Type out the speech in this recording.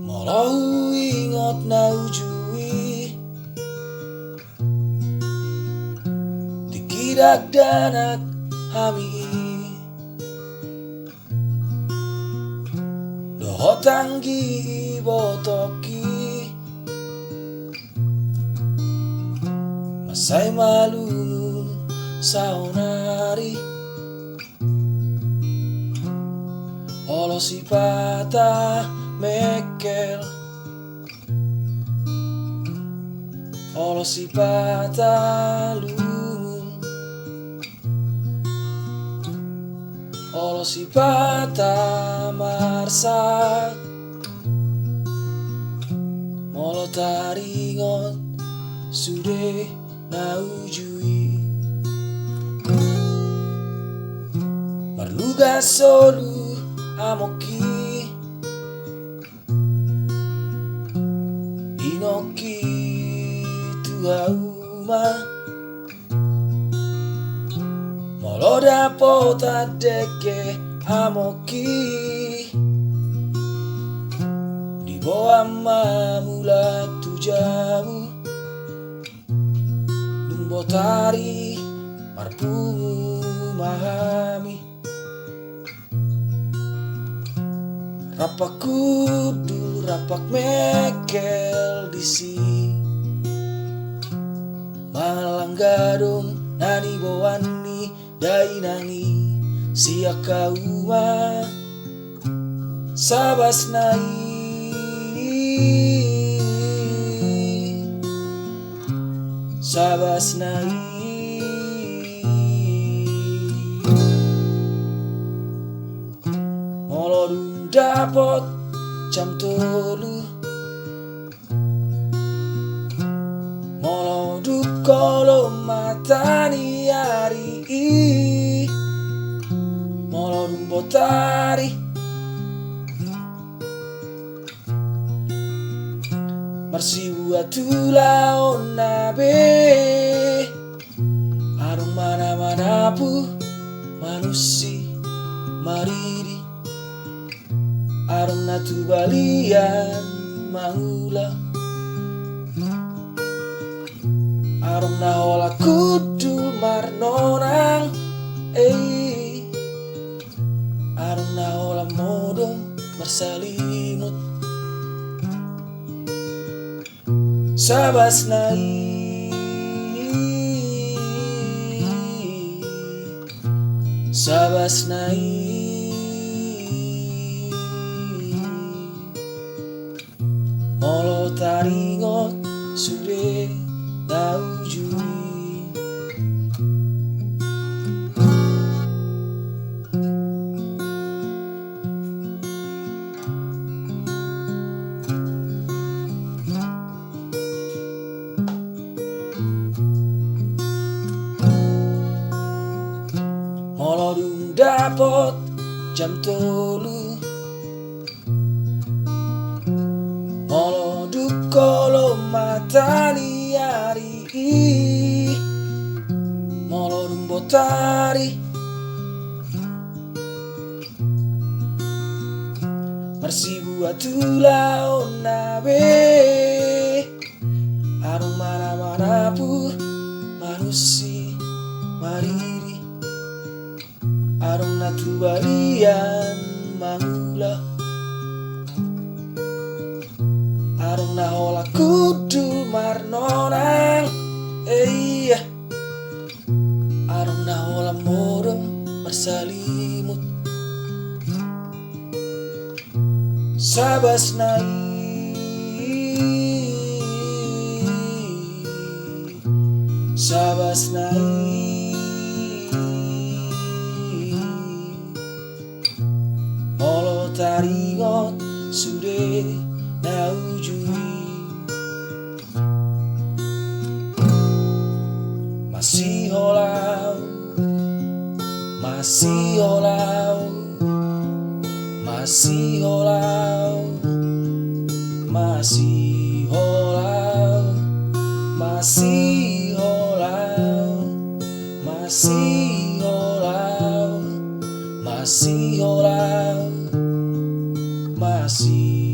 Malau ingat na ujui Dikidak danak hami Doho tanggi botoki Masai malumun saunari Olo si patah mekel Olo si patah lumun Olo si patah marsak Molo taringot sude naujui Marluga solu amoki Inoki tuauma Molo dapota deke amoki Di bawah mamula tujamu Dumbotari marpumu mahami Rapak kudu rapak mekel disi Malang gadong nani bawani dainani siaka uma sabas nai sabas nai Molodung dapot jam tolu Moloduk kolo matani hari Molodung botari Marsibu atula onabe Arung mana-mana pu manusi mariri Arung natu balian maula Arung nahola kudu marnonang Arung nahola modong marsalimut Sabas nai Sabas nai Molo taringot sude naujui Molodung dapot jam tolu Moloduk kolo matani hari Molodung botari Marsibu atula onabe Arung mana-mana pu manusi mariri Arung natu balian mangula Arung nahola kudu marnonang Arung nahola modong marsalimut Sabas nai Sabas nai Molo taringot sude naujui Masih holau Masih holau Masih holau Masih holau Masih holau masih olau, masih olau, masih